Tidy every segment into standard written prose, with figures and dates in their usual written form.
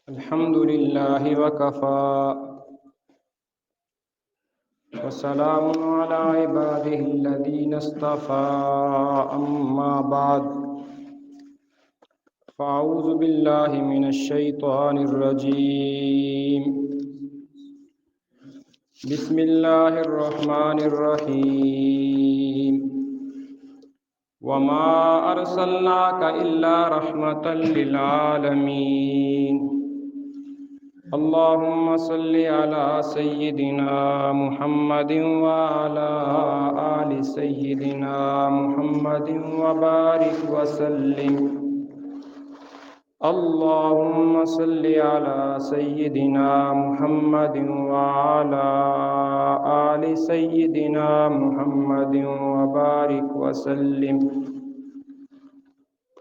الحمد لله وكفى وسلام على عباده الذين اصطفى أما بعد فأعوذ بالله من الشيطان الرجيم بسم الله الرحمن الرحيم وما أرسلناك إلا رحمة للعالمين اللهم صل على سيدنا محمد وعلى آل سيدنا محمد وبارك وسلم اللهم صل على سيدنا محمد وعلى آل سيدنا محمد وبارك وسلم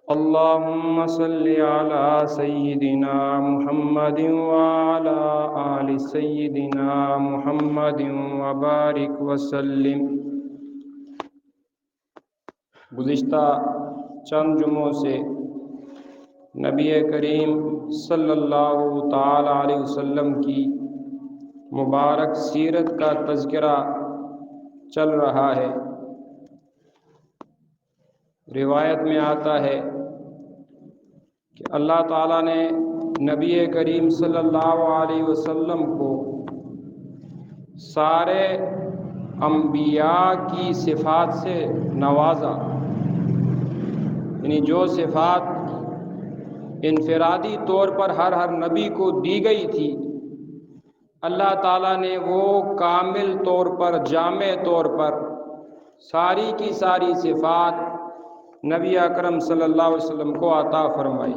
اللهم صل على سيدنا محمد وعلى آل سيدنا محمد وبارك وسلم۔ گزشتہ چند جمعوں سے نبی کریم صلی اللہ تعالی علیہ وسلم کی مبارک سیرت کا تذکرہ چل رہا ہے۔ روایت میں آتا ہے کہ اللہ تعالیٰ نے نبی کریم صلی اللہ علیہ وسلم کو سارے انبیاء کی صفات سے نوازا، یعنی جو صفات انفرادی طور پر ہر نبی کو دی گئی تھی، اللہ تعالیٰ نے وہ کامل طور پر، جامع طور پر ساری کی ساری صفات نبی اکرم صلی اللہ علیہ وسلم کو عطا فرمائی۔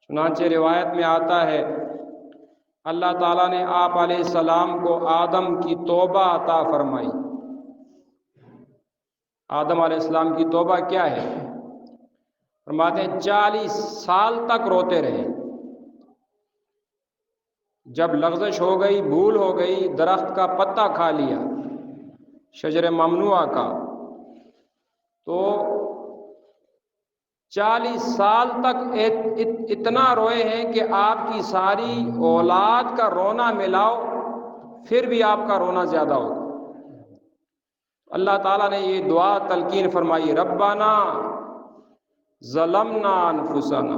چنانچہ روایت میں آتا ہے اللہ تعالیٰ نے آپ علیہ السلام کو آدم کی توبہ عطا فرمائی۔ آدم علیہ السلام کی توبہ کیا ہے؟ فرماتے ہیں 40 سال تک روتے رہے۔ جب لغزش ہو گئی، بھول ہو گئی، درخت کا پتا کھا لیا، شجر ممنوعہ کا، تو 40 سال تک اتنا روئے ہیں کہ آپ کی ساری اولاد کا رونا ملاؤ پھر بھی آپ کا رونا زیادہ ہوگا۔ اللہ تعالیٰ نے یہ دعا تلقین فرمائی، ربنا ظلمنا انفسنا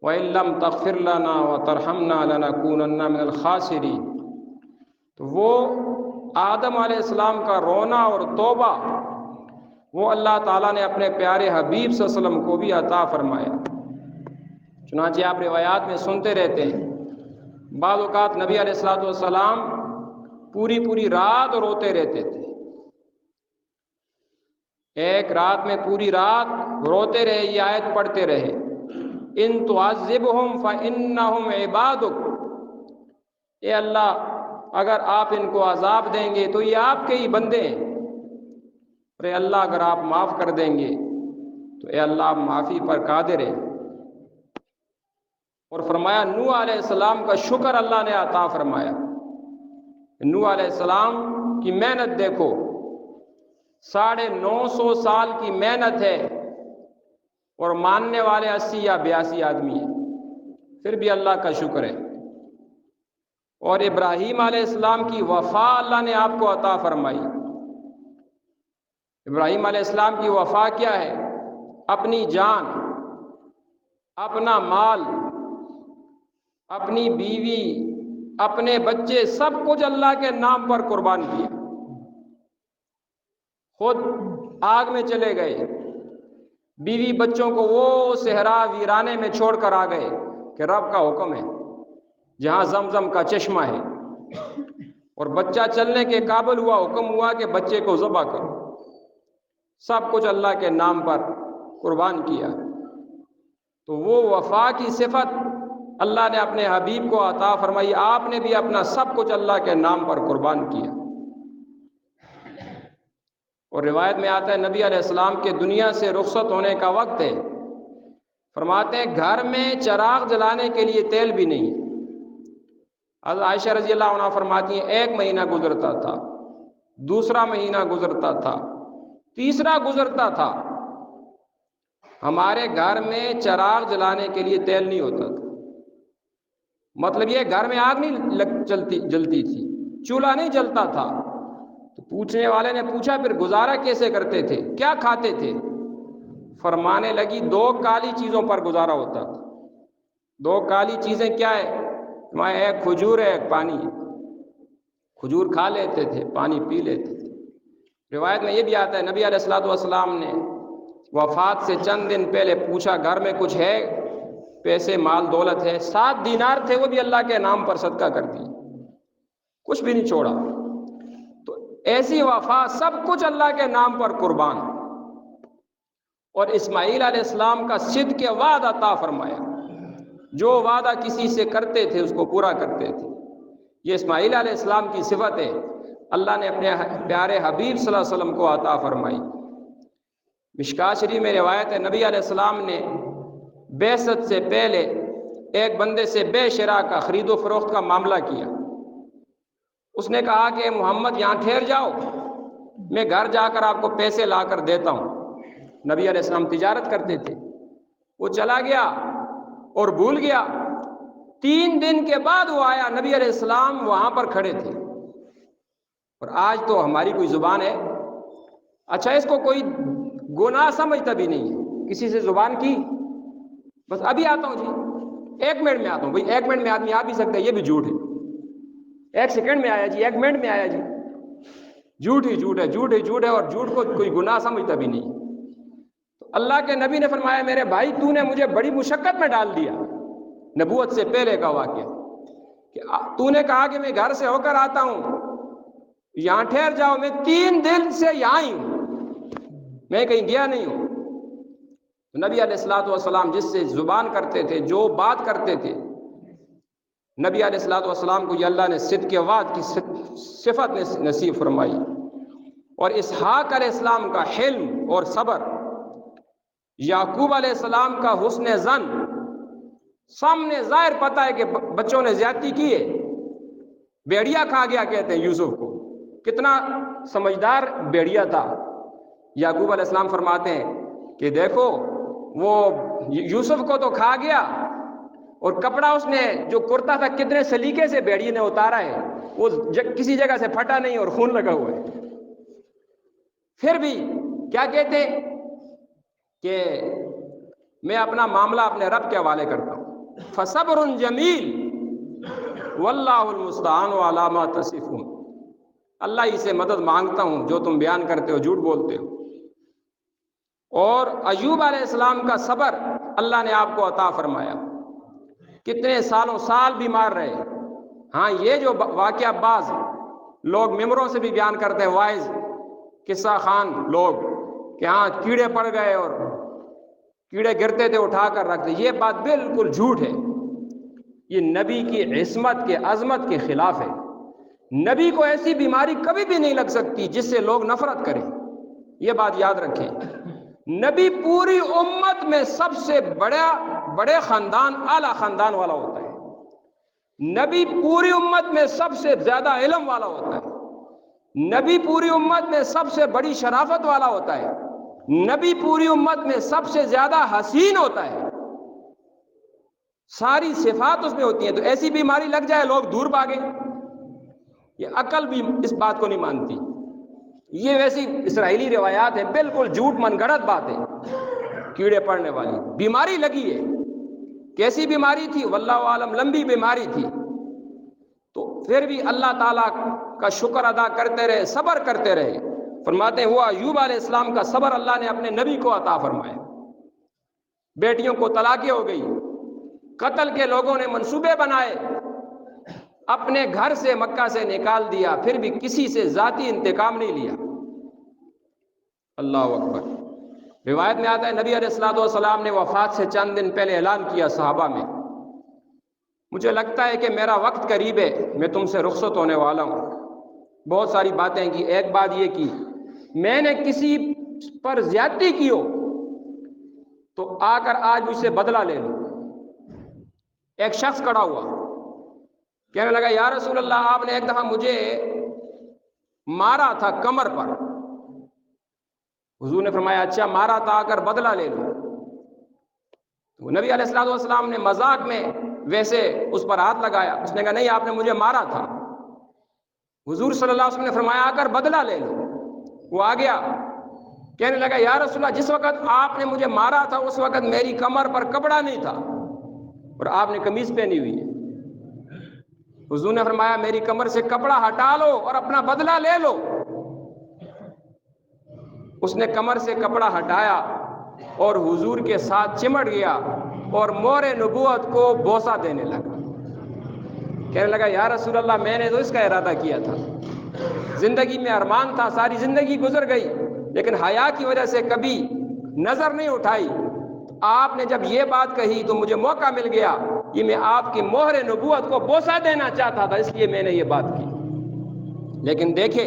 وَإِن لَّمْ تَغْفِرْ لَنَا وَتَرْحَمْنَا لَنَكُونَنَّ مِنَ الْخَاسِرِينَ۔ تو وہ آدم علیہ السلام کا رونا اور توبہ وہ اللہ تعالیٰ نے اپنے پیارے حبیب صلی اللہ علیہ وسلم کو بھی عطا فرمایا۔ چنانچہ آپ روایات میں سنتے رہتے ہیں، بعض اوقات نبی علیہ السلام پوری رات روتے رہتے تھے۔ ایک رات میں پوری رات روتے رہے، یہ آیت پڑھتے رہے، ان تعذبہم فانہم عبادک، اے اللہ اگر آپ ان کو عذاب دیں گے تو یہ آپ کے ہی بندے ہیں، اور اے اللہ اگر آپ معاف کر دیں گے تو اے اللہ آپ معافی پر قادر ہیں۔ اور فرمایا نوح علیہ السلام کا شکر اللہ نے عطا فرمایا۔ نوح علیہ السلام کی محنت دیکھو، 950 سال کی محنت ہے، اور ماننے والے 80 یا 82 آدمی ہیں، پھر بھی اللہ کا شکر ہے۔ اور ابراہیم علیہ السلام کی وفا اللہ نے آپ کو عطا فرمائی۔ ابراہیم علیہ السلام کی وفا کیا ہے؟ اپنی جان، اپنا مال، اپنی بیوی، اپنے بچے، سب کچھ اللہ کے نام پر قربان کیا۔ خود آگ میں چلے گئے، بیوی بچوں کو وہ صحرا ویرانے میں چھوڑ کر آ گئے کہ رب کا حکم ہے، جہاں زمزم کا چشمہ ہے، اور بچہ چلنے کے قابل ہوا، حکم ہوا کہ بچے کو ذبح کرو۔ سب کچھ اللہ کے نام پر قربان کیا۔ تو وہ وفا کی صفت اللہ نے اپنے حبیب کو عطا فرمائی، آپ نے بھی اپنا سب کچھ اللہ کے نام پر قربان کیا۔ اور روایت میں آتا ہے نبی علیہ السلام کے دنیا سے رخصت ہونے کا وقت ہے، فرماتے ہیں گھر میں چراغ جلانے کے لیے تیل بھی نہیں۔ حضرت عائشہ رضی اللہ عنہ فرماتی ہیں 1 مہینہ گزرتا تھا، دوسرا مہینہ گزرتا تھا، تیسرا گزرتا تھا، ہمارے گھر میں چراغ جلانے کے لیے تیل نہیں ہوتا تھا۔ مطلب یہ گھر میں آگ نہیں جلتی تھی، چولہا نہیں جلتا تھا۔ تو پوچھنے والے نے پوچھا پھر گزارا کیسے کرتے تھے، کیا کھاتے تھے؟ فرمانے لگی 2 کالی چیزوں پر گزارا ہوتا تھا۔ 2 کالی چیزیں کیا ہے؟ ایک کھجور ہے، ایک پانی ہے۔ کھجور کھا لیتے تھے، پانی پی لیتے تھے۔ روایت میں یہ بھی آتا ہے نبی علیہ الصلوۃ والسلام نے وفات سے چند دن پہلے پوچھا گھر میں کچھ ہے، پیسے مال دولت ہے؟ 7 دینار تھے، وہ بھی اللہ کے نام پر صدقہ کر دی، کچھ بھی نہیں چھوڑا۔ تو ایسی وفا، سب کچھ اللہ کے نام پر قربان۔ اور اسماعیل علیہ السلام کا صدق کے وعدہ عطا فرمایا، جو وعدہ کسی سے کرتے تھے اس کو پورا کرتے تھے۔ یہ اسماعیل علیہ السلام کی صفت ہے، اللہ نے اپنے پیارے حبیب صلی اللہ علیہ وسلم کو عطا فرمائی۔ مشکاۃ شریف میں روایت ہے نبی علیہ السلام نے بعثت سے پہلے ایک بندے سے بے شراء کا، خرید و فروخت کا معاملہ کیا۔ اس نے کہا کہ محمد یہاں ٹھہر جاؤ، میں گھر جا کر آپ کو پیسے لا کر دیتا ہوں۔ نبی علیہ السلام تجارت کرتے تھے، وہ چلا گیا اور بھول گیا۔ 3 دن کے بعد وہ آیا، نبی علیہ السلام وہاں پر کھڑے تھے۔ اور آج تو ہماری کوئی زبان ہے، اچھا اس کو کوئی گناہ سمجھتا بھی نہیں ہے، کسی سے زبان کی بس ابھی آتا ہوں جی، 1 منٹ میں آتا ہوں۔ بھائی 1 منٹ میں آدمی آ بھی سکتا ہے، یہ بھی جھوٹ ہے۔ 1 سیکنڈ میں آیا جی، 1 منٹ میں آیا جی، جھوٹ ہی جھوٹ ہے، جھوٹ ہی جھوٹ ہے، اور جھوٹ کو کوئی گناہ سمجھتا بھی نہیں۔ تو اللہ کے نبی نے فرمایا میرے بھائی تو نے مجھے بڑی مشقت میں ڈال دیا، نبوت سے پہلے کا واقعہ، کہ تو نے کہا کہ میں گھر سے ہو کر آتا ہوں، یہاں ٹھہر جاؤ، میں 3 دن سے یہاں ہی ہوں، میں کہیں گیا نہیں ہوں۔ تو نبی علیہ الصلوۃ والسلام جس سے زبان کرتے تھے، جو بات کرتے تھے، نبی علیہ الصلوۃ والسلام کو یہ اللہ نے صدق کے وعد کی صفت نصیب فرمائی۔ اور اسحاق علیہ السلام کا حلم اور صبر، یعقوب علیہ السلام کا حسن ظن، سامنے ظاہر پتہ ہے کہ بچوں نے زیادتی کی ہے، بیڑیا کھا گیا کہتے ہیں یوسف کو، کتنا سمجھدار بیڑیا تھا۔ یعقوب علیہ السلام فرماتے ہیں کہ دیکھو وہ یوسف کو تو کھا گیا، اور کپڑا اس نے جو کرتا تھا کتنے سلیقے سے بیڑیے نے اتارا ہے، وہ کسی جگہ سے پھٹا نہیں اور خون لگا ہوا ہے۔ پھر بھی کیا کہتے ہیں کہ میں اپنا معاملہ اپنے رب کے حوالے کرتا ہوں، فصبر جمیل واللہ المستعان علی ما تصفون، اللہ ہی سے مدد مانگتا ہوں جو تم بیان کرتے ہو، جھوٹ بولتے ہو۔ اور ایوب علیہ السلام کا صبر اللہ نے آپ کو عطا فرمایا، کتنے سالوں سال بیمار رہے۔ ہاں یہ جو واقعہ بعض لوگ ممبروں سے بھی بیان کرتے ہیں، وائز قصہ خان لوگ، کہ ہاں کیڑے پڑ گئے اور کیڑے گرتے تھے اٹھا کر رکھتے، یہ بات بالکل جھوٹ ہے، یہ نبی کی عصمت کے عظمت کے خلاف ہے۔ نبی کو ایسی بیماری کبھی بھی نہیں لگ سکتی جس سے لوگ نفرت کریں، یہ بات یاد رکھیں۔ نبی پوری امت میں سب سے بڑے خاندان، اعلیٰ خاندان والا ہوتا ہے۔ نبی پوری امت میں سب سے زیادہ علم والا ہوتا ہے۔ نبی پوری امت میں سب سے بڑی شرافت والا ہوتا ہے۔ نبی پوری امت میں سب سے زیادہ حسین ہوتا ہے، ساری صفات اس میں ہوتی ہیں۔ تو ایسی بیماری لگ جائے لوگ دور بھاگیں، یہ عقل بھی اس بات کو نہیں مانتی۔ یہ ویسی اسرائیلی روایات ہیں، بالکل جھوٹ من گھڑت بات ہے۔ کیڑے پڑنے والی بیماری لگی ہے، کیسی بیماری تھی واللہ عالم، لمبی بیماری تھی، تو پھر بھی اللہ تعالیٰ کا شکر ادا کرتے رہے، صبر کرتے رہے۔ فرماتے ہیں ہوا ایوب علیہ السلام کا صبر اللہ نے اپنے نبی کو عطا فرمایا۔ بیٹیوں کو طلاقیں ہو گئی، قتل کے لوگوں نے منصوبے بنائے، اپنے گھر سے مکہ سے نکال دیا، پھر بھی کسی سے ذاتی انتقام نہیں لیا۔ اللہ اکبر۔ روایت میں آتا ہے نبی علیہ الصلوۃ والسلام نے وفات سے چند دن پہلے اعلان کیا صحابہ میں، مجھے لگتا ہے کہ میرا وقت قریب ہے، میں تم سے رخصت ہونے والا ہوں۔ بہت ساری باتیں کی، ایک بات یہ کی میں نے کسی پر زیادتی کی ہو تو آ کر آج مجھ سے بدلہ لے لو۔ ایک شخص کھڑا ہوا، کہنے لگا یا رسول اللہ آپ نے ایک دفعہ مجھے مارا تھا کمر پر۔ حضور نے فرمایا اچھا مارا تھا، آ کر بدلہ لے لو۔ تو نبی علیہ الصلوۃ والسلام نے مذاق میں ویسے اس پر ہاتھ لگایا. اس نے کہا نہیں آپ نے مجھے مارا تھا. حضور صلی اللہ علیہ وسلم نے فرمایا آ کر بدلہ لے لو. وہ آ گیا کہنے لگا یا رسول اللہ جس وقت آپ نے مجھے مارا تھا اس وقت میری کمر پر کپڑا نہیں تھا اور آپ نے قمیض پہنی ہوئی ہے. حضور نے فرمایا میری کمر سے کپڑا ہٹا لو اور اپنا بدلہ لے لو. اس نے کمر سے کپڑا ہٹایا اور حضور کے ساتھ چمٹ گیا اور مہر نبوت کو بوسہ دینے لگا. کہنے لگا یا رسول اللہ میں نے تو اس کا ارادہ کیا تھا, زندگی میں ارمان تھا, ساری زندگی گزر گئی لیکن حیا کی وجہ سے کبھی نظر نہیں اٹھائی. آپ نے جب یہ بات کہی تو مجھے موقع مل گیا کہ میں آپ کی مہر نبوت کو بوسہ دینا چاہتا تھا, اس لیے میں نے یہ بات کی. لیکن دیکھے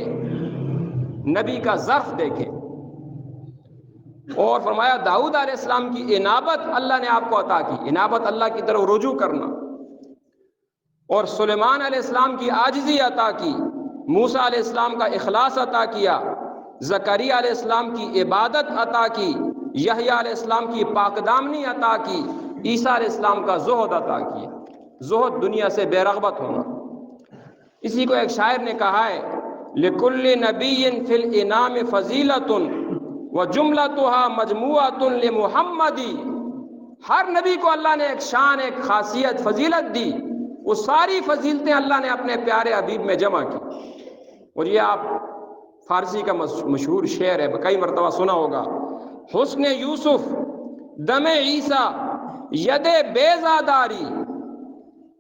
نبی کا ظرف دیکھے. اور فرمایا داؤد علیہ السلام کی انابت اللہ نے آپ کو عطا کی, انابت اللہ کی طرف رجوع کرنا. اور سلیمان علیہ السلام کی عاجزی عطا کی, موسیٰ علیہ السلام کا اخلاص عطا کیا, زکریا علیہ السلام کی عبادت عطا کی, یحییٰ علیہ السلام کی پاکدامنی عطا کی, عیسیٰ علیہ السلام کا زہد عطا کیا. زہد دنیا سے بے رغبت ہونا. اسی کو ایک شاعر نے کہا ہے لِكُلِّ نَبِيٍّ فِي الْإِنَامِ فَضِيلَةٌ وَجُمْلَتُهَا مَجْمُوعَةٌ لِمُحَمَّدٍ. ہر نبی کو اللہ نے ایک شان, ایک خاصیت, فضیلت دی. وہ ساری فضیلتیں اللہ نے اپنے پیارے حبیب میں جمع کی. اور یہ آپ فارسی کا مشہور شعر ہے, کئی مرتبہ سنا ہوگا. حسن یوسف دم عیسیٰ ید بیضا داری,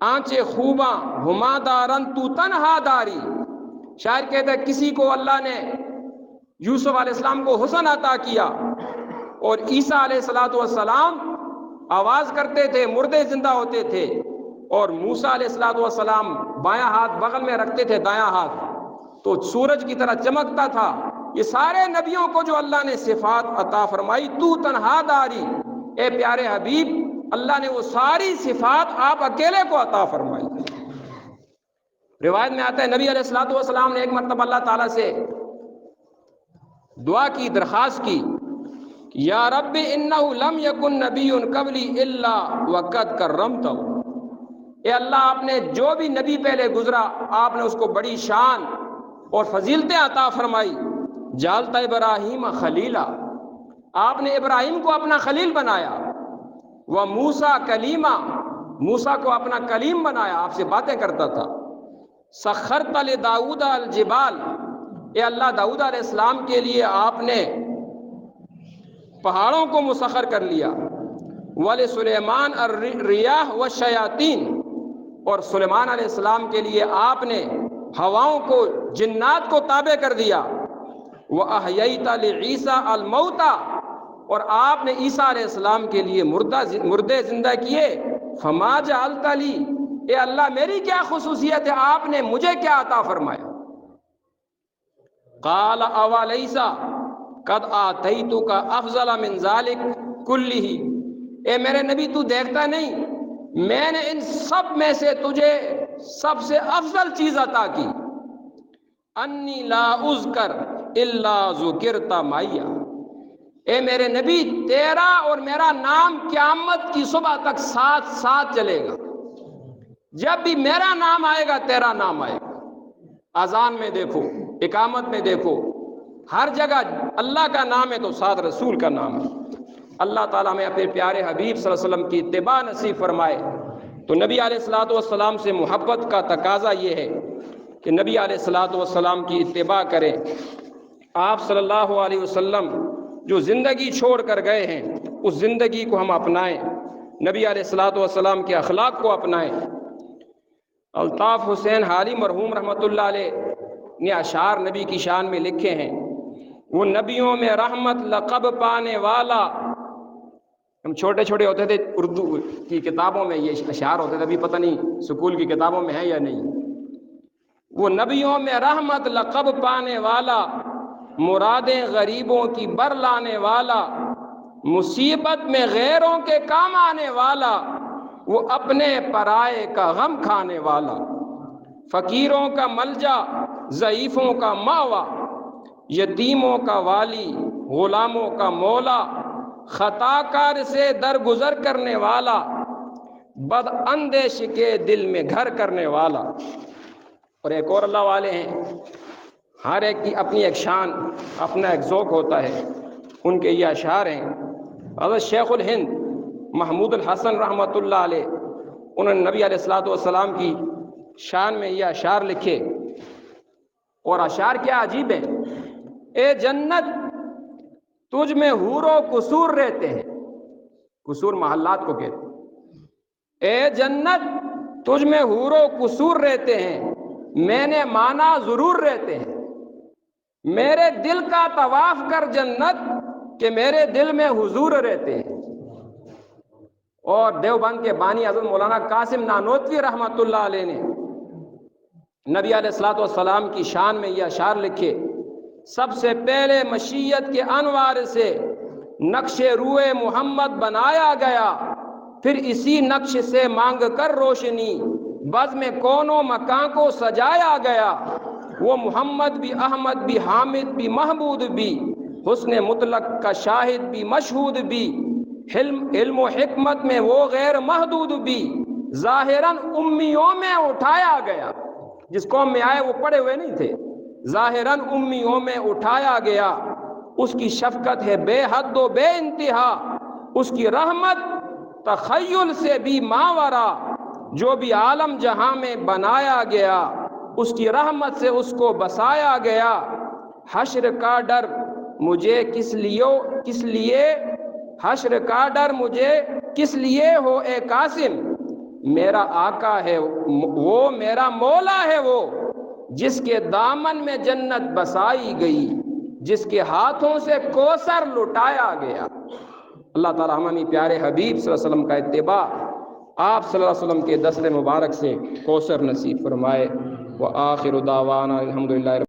آنچے خوباں ہما دارن تو تنہا داری. شاعر کہتا ہے کسی کو اللہ نے یوسف علیہ السلام کو حسن عطا کیا اور عیسیٰ علیہ السلام آواز کرتے تھے, مردے زندہ ہوتے تھے, اور موسیٰ علیہ السلام بایاں ہاتھ بغل میں رکھتے تھے, دایاں ہاتھ تو سورج کی طرح چمکتا تھا. یہ سارے نبیوں کو جو اللہ نے صفات عطا فرمائی, تو تنہا داری, اے پیارے حبیب اللہ نے وہ ساری صفات آپ اکیلے کو عطا فرمائی. روایت میں آتا ہے نبی علیہ السلام نے ایک مرتبہ اللہ تعالیٰ سے دعا کی, درخواست کی, یا رب انہ لم یکن نبی قبلی الا وقد کرمتہ. اے اللہ آپ نے جو بھی نبی پہلے گزرا آپ نے اس کو بڑی شان اور فضیلتیں عطا فرمائی. جعلت ابراہیم خلیلا, آپ نے ابراہیم کو اپنا خلیل بنایا. وموسیٰ کلیما, موسیٰ کو اپنا کلیم بنایا, آپ سے باتیں کرتا تھا. سخرت لداؤد الجبال, اے اللہ داؤد علیہ السلام کے لیے آپ نے پہاڑوں کو مسخر کر لیا. وَلِسُلَيْمَانَ الرِّيَاحَ وَالشَّيَاطِينَ, اور سلیمان علیہ السلام کے لیے آپ نے ہواؤں کو, جنات کو تابع کر دیا. وَأَحْيَيْتَ لِعِيسَىٰ الْمَوْتَىٰ, اور آپ نے عیسیٰ علیہ السلام کے لیے مردے زندہ کیے. فَمَا جَعَلْتَ لِي, اے اللہ میری کیا خصوصیت ہے, آپ نے مجھے کیا عطا فرمایا. قال اولیس قد آتیتک افضل من ذلک کلہ, اے میرے نبی تو دیکھتا نہیں میں نے ان سب میں سے تجھے سب سے افضل چیز عطا کی. انی لا اذکر الا ذکرت معی, اے میرے نبی تیرا اور میرا نام قیامت کی صبح تک ساتھ ساتھ چلے گا. جب بھی میرا نام آئے گا تیرا نام آئے گا. اذان میں دیکھو, اقامت میں دیکھو, ہر جگہ اللہ کا نام ہے تو ساتھ رسول کا نام ہے. اللہ تعالیٰ میں اپنے پیارے حبیب صلی اللہ علیہ وسلم کی اتباع نصیب فرمائے. تو نبی علیہ السلام سے محبت کا تقاضا یہ ہے کہ نبی علیہ السلام کی اتباع کریں. آپ صلی اللہ علیہ وسلم جو زندگی چھوڑ کر گئے ہیں اس زندگی کو ہم اپنائیں, نبی علیہ السلام کے اخلاق کو اپنائیں. الطاف حسین حالی مرحوم رحمۃ اللہ علیہ نے اشعار نبی کی شان میں لکھے ہیں. وہ نبیوں میں رحمت لقب پانے والا, ہم چھوٹے چھوٹے ہوتے تھے اردو کی کتابوں میں یہ اشعار ہوتے تھے, ابھی پتہ نہیں سکول کی کتابوں میں ہے یا نہیں. وہ نبیوں میں رحمت لقب پانے والا, مرادیں غریبوں کی بر لانے والا, مصیبت میں غیروں کے کام آنے والا, وہ اپنے پرائے کا غم کھانے والا, فقیروں کا ملجا ضعیفوں کا ماوا, یتیموں کا والی غلاموں کا مولا, خطا کار سے درگزر کرنے والا, بد اندیش کے دل میں گھر کرنے والا. اور ایک اور اللہ والے ہیں، ہر ایک کی اپنی ایک شان، اپنا ایک ذوق ہوتا ہے. ان کے یہ اشعار ہیں. حضرت شیخ الہند محمود الحسن رحمۃ اللہ علیہ، انہوں نے نبی علیہ الصلوۃ والسلام کی شان میں یہ اشعار لکھے، اور اشعار کیا عجیب ہیں. اے جنت تجھ میں حور و قصور رہتے ہیں. قصور محلات کو کہتے ہیں. اے جنت تجھ میں حور و قصور رہتے ہیں، میں نے مانا ضرور رہتے ہیں. میرے دل کا طواف کر جنت کہ میرے دل میں حضور رہتے ہیں. اور دیوبند کے بانی حضرت مولانا قاسم نانوتوی رحمۃ اللہ علیہ نے نبی علیہ الصلوۃ والسلام کی شان میں یہ اشعار لکھے. سب سے پہلے مشیت کے انوار سے نقش روئے محمد بنایا گیا، پھر اسی نقش سے مانگ کر روشنی بزم کون و مکان کو سجایا گیا. وہ محمد بھی احمد بھی حامد بھی محمود بھی، حسن مطلق کا شاہد بھی مشہود بھی، علم و حکمت میں وہ غیر محدود بھی، ظاہراً امیوں میں اٹھایا گیا. جس قوم میں آئے وہ پڑھے ہوئے نہیں تھے. ظاہراً امیوں میں اٹھایا گیا. اس کی شفقت ہے بے حد و بے انتہا، اس کی رحمت تخیل سے بھی ماورا. جو بھی عالم جہاں میں بنایا گیا، اس کی رحمت سے اس کو بسایا گیا. حشر کا ڈر مجھے کس لیے حشر کا ڈر مجھے کس لیے ہو اے قاسم. میرا آقا ہے وہ، میرا مولا ہے وہ، جس کے دامن میں جنت بسائی گئی، جس کے ہاتھوں سے کوثر لٹایا گیا. اللہ تعالیٰ ہمیں پیارے حبیب صلی اللہ علیہ وسلم کا اتباع، آپ صلی اللہ علیہ وسلم کے دستر مبارک سے کوثر نصیب فرمائے. وآخر دعوانا الحمدللہ.